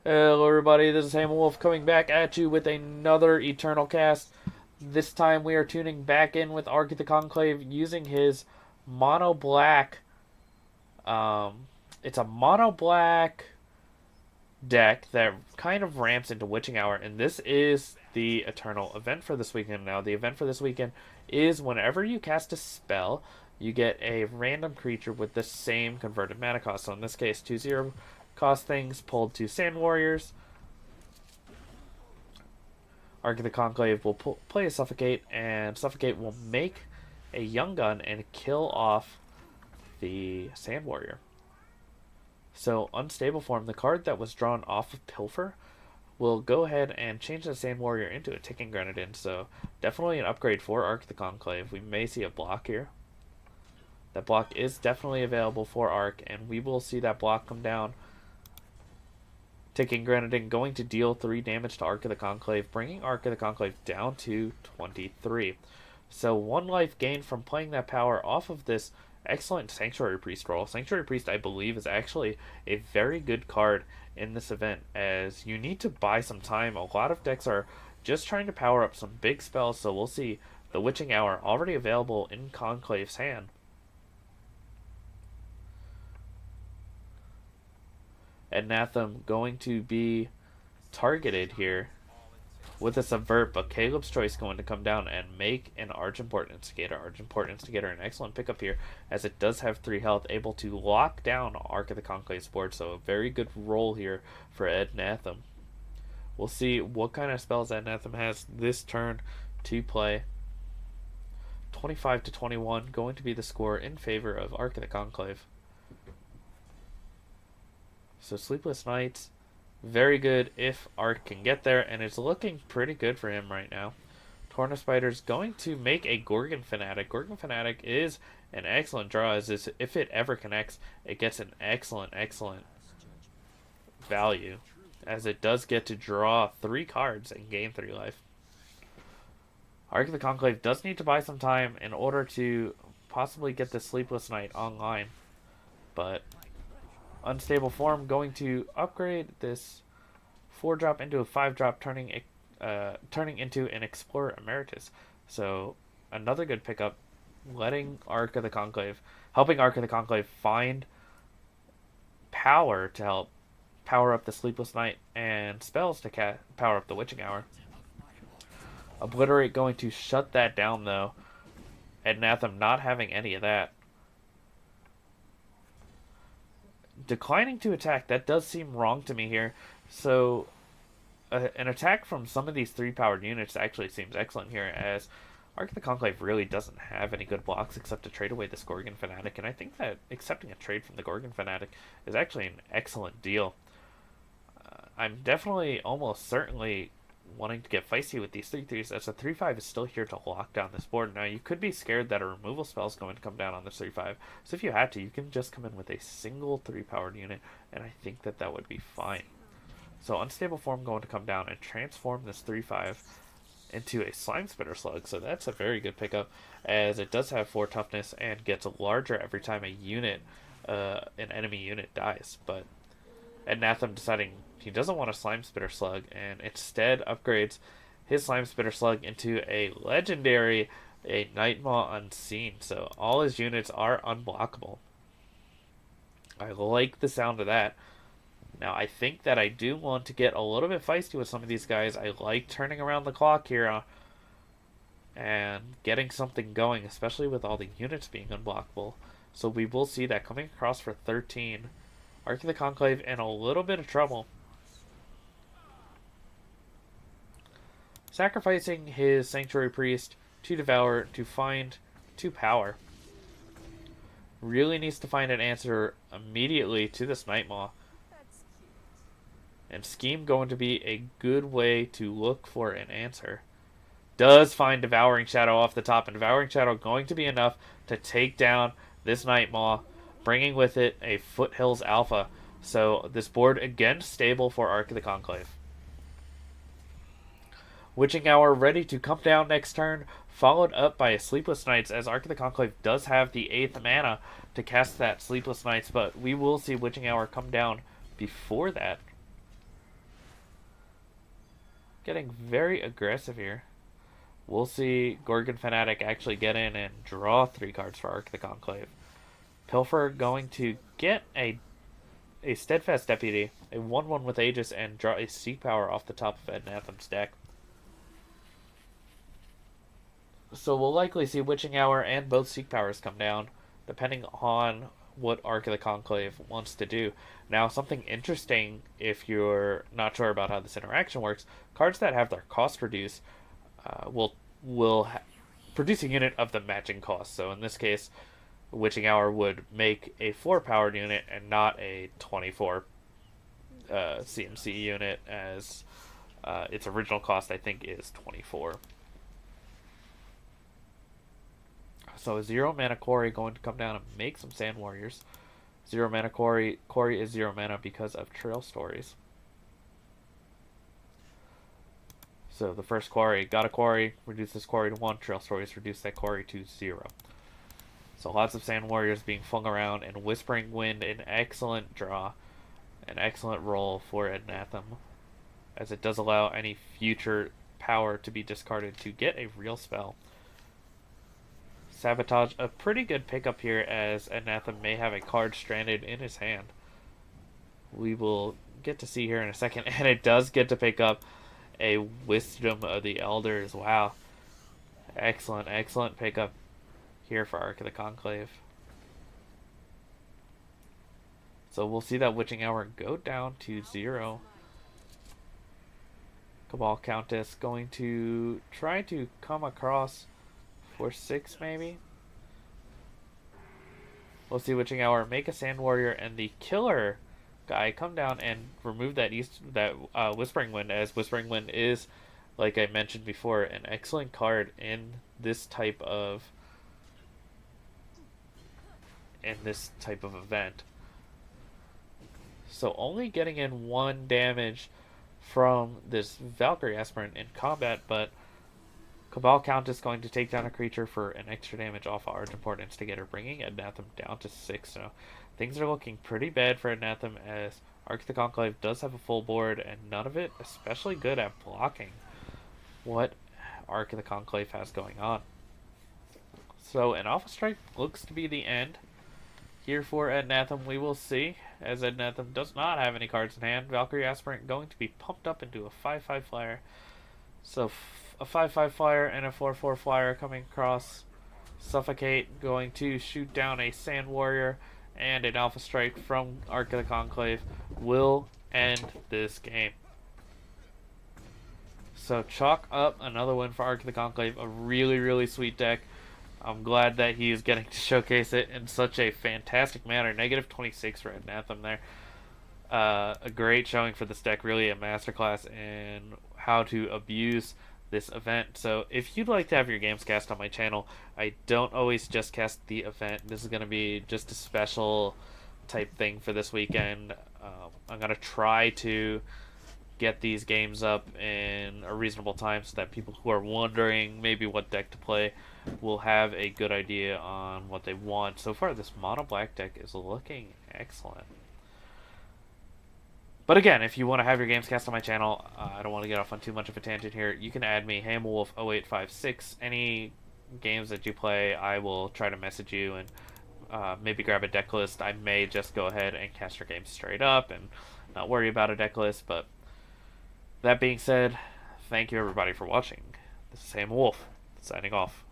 Hello everybody, this is Hammer Wolf coming back at you with another EternalCast. This time we are tuning back in with Arc of the Conclave using his mono black. It's a mono black deck that kind of ramps into Witching Hour, and this is the Eternal event for this weekend. Now, the event for this weekend is whenever you cast a spell, you get a random creature with the same converted mana cost. So in this case, 2/0 cost things pulled to Sand Warriors. Arc of the Conclave will play a Suffocate, and Suffocate will make a Young Gun and kill off the Sand Warrior. So, Unstable Form, the card that was drawn off of Pilfer, will go ahead and change the Sand Warrior into a Ticking Grenadin. So, definitely an upgrade for Arc of the Conclave. We may see a block here. That block is definitely available for Arc, and we will see that block come down. Ticking Grenadin going to deal 3 damage to Arc of the Conclave, bringing Arc of the Conclave down to 23. So 1 life gained from playing that power off of this excellent Sanctuary Priest roll. Sanctuary Priest, I believe, is actually a very good card in this event, as you need to buy some time. A lot of decks are just trying to power up some big spells, so we'll see the Witching Hour already available in Conclave's hand. Anathema going to be targeted here with a Subvert, but Caleb's Choice going to come down and make an Argentport Instigator. Argentport Instigator, an excellent pickup here, as it does have 3 health, able to lock down Arc of the Conclave's board, so a very good roll here for Anathema. We'll see what kind of spells Anathema has this turn to play. 25-21 going to be the score in favor of Arc of the Conclave. So Sleepless Nights, very good if Arc can get there, and it's looking pretty good for him right now. Torna Spider's going to make a Gorgon Fanatic. Gorgon Fanatic is an excellent draw, as if it ever connects, it gets an excellent value, as it does get to draw 3 cards and gain 3 life. Arc of the Conclave does need to buy some time in order to possibly get the Sleepless Night online, but Unstable Form going to upgrade this 4-drop into a 5-drop, turning into an Explorer Emeritus. So another good pickup, helping Arc of the Conclave find power to help power up the Sleepless Night and spells to power up the Witching Hour. Obliterate going to shut that down though. Anathema not having any of that. Declining to attack, that does seem wrong to me here. So an attack from some of these 3-powered units actually seems excellent here, as Arc of the Conclave really doesn't have any good blocks except to trade away this Gorgon Fanatic, and I think that accepting a trade from the Gorgon Fanatic is actually an excellent deal. I'm definitely almost certainly wanting to get feisty with these 3/3s, as a 3/5 is still here to lock down this board. Now, you could be scared that a removal spell is going to come down on this 3/5, so if you had to, you can just come in with a single 3-powered unit, and I think that that would be fine. So Unstable Form going to come down and transform this 3/5 into a Slime Spitter Slug, so that's a very good pickup, as it does have 4 toughness and gets larger every time an enemy unit dies. But Anathema deciding he doesn't want a Slime Spitter Slug, and instead upgrades his Slime Spitter Slug into a legendary, a Nightmaw Unseen. So all his units are unblockable. I like the sound of that. Now, I think that I do want to get a little bit feisty with some of these guys. I like turning around the clock here and getting something going, especially with all the units being unblockable. So we will see that coming across for 13. Arc of the Conclave in a little bit of trouble. Sacrificing his Sanctuary Priest to Devour to find 2 power. Really needs to find an answer immediately to this Nightmaw. And Scheme going to be a good way to look for an answer. Does find Devouring Shadow off the top, and Devouring Shadow going to be enough to take down this Nightmaw, bringing with it a Foothills Alpha. So this board again stable for Arc of the Conclave. Witching Hour ready to come down next turn, followed up by a Sleepless Nights, as Arc of the Conclave does have the 8th mana to cast that Sleepless Nights, but we will see Witching Hour come down before that. getting very aggressive here. We'll see Gorgon Fanatic actually get in and draw 3 cards for Arc of the Conclave. Pilfer going to get a Steadfast Deputy, a 1/1 with Aegis, and draw a Seek Power off the top of Adnathem's deck. So we'll likely see Witching Hour and both Seek Powers come down, depending on what Arc of the Conclave wants to do. Now, something interesting, if you're not sure about how this interaction works, cards that have their cost reduced will produce a unit of the matching cost. So in this case, Witching Hour would make a 4-powered unit and not a 24 CMC unit, as its original cost, I think, is 24. So a 0-mana Quarry going to come down and make some Sand Warriors. 0-mana Quarry. Quarry is 0 mana because of Trail Stories. So the first Quarry, got a Quarry, reduce this Quarry to 1, Trail Stories, reduce that Quarry to 0. So lots of Sand Warriors being flung around, and Whispering Wind, an excellent draw, an excellent roll for Adnathem, as it does allow any future power to be discarded to get a real spell. Sabotage, a pretty good pickup here, as Adnathem may have a card stranded in his hand. We will get to see here in a second, and it does get to pick up a Wisdom of the Elders. Wow. Excellent, excellent pickup here for Arc of the Conclave. So we'll see that Witching Hour go down to 0. Cabal Countess going to try to come across for 6 maybe. We'll see Witching Hour make a Sand Warrior, and the killer guy come down and remove that Whispering Wind, as Whispering Wind is, like I mentioned before, an excellent card in this type of event. So only getting in 1 damage from this Valkyrie Aspirant in combat, but Cabal Countess going to take down a creature for an extra damage off of Argent Instigator, bringing Adnathem down to 6. So things are looking pretty bad for Adnathem, as Arc of the Conclave does have a full board, and none of it especially good at blocking what Arc of the Conclave has going on. So an Alpha Strike looks to be the end here for Adnathem. We will see, as Adnathem does not have any cards in hand. Valkyrie Aspirant going to be pumped up into a 5/5 flyer. So a 5/5 flyer and a 4/4 flyer coming across. Suffocate going to shoot down a Sand Warrior, and an Alpha Strike from Arc of the Conclave will end this game. So chalk up another win for Arc of the Conclave. A really, really sweet deck. I'm glad that he is getting to showcase it in such a fantastic manner. Negative 26 for Adnathem there. A great showing for this deck. Really a masterclass in how to abuse this event. So if you'd like to have your games cast on my channel, I don't always just cast the event. This is going to be just a special type thing for this weekend. I'm going to try to get these games up in a reasonable time so that people who are wondering maybe what deck to play will have a good idea on what they want. So far, this mono black deck is looking excellent. But again, if you want to have your games cast on my channel, I don't want to get off on too much of a tangent here. You can add me, HamWolf0856. Any games that you play, I will try to message you and maybe grab a deck list. I may just go ahead and cast your game straight up and not worry about a deck list. But that being said, thank you everybody for watching. This is Ham Wolf, signing off.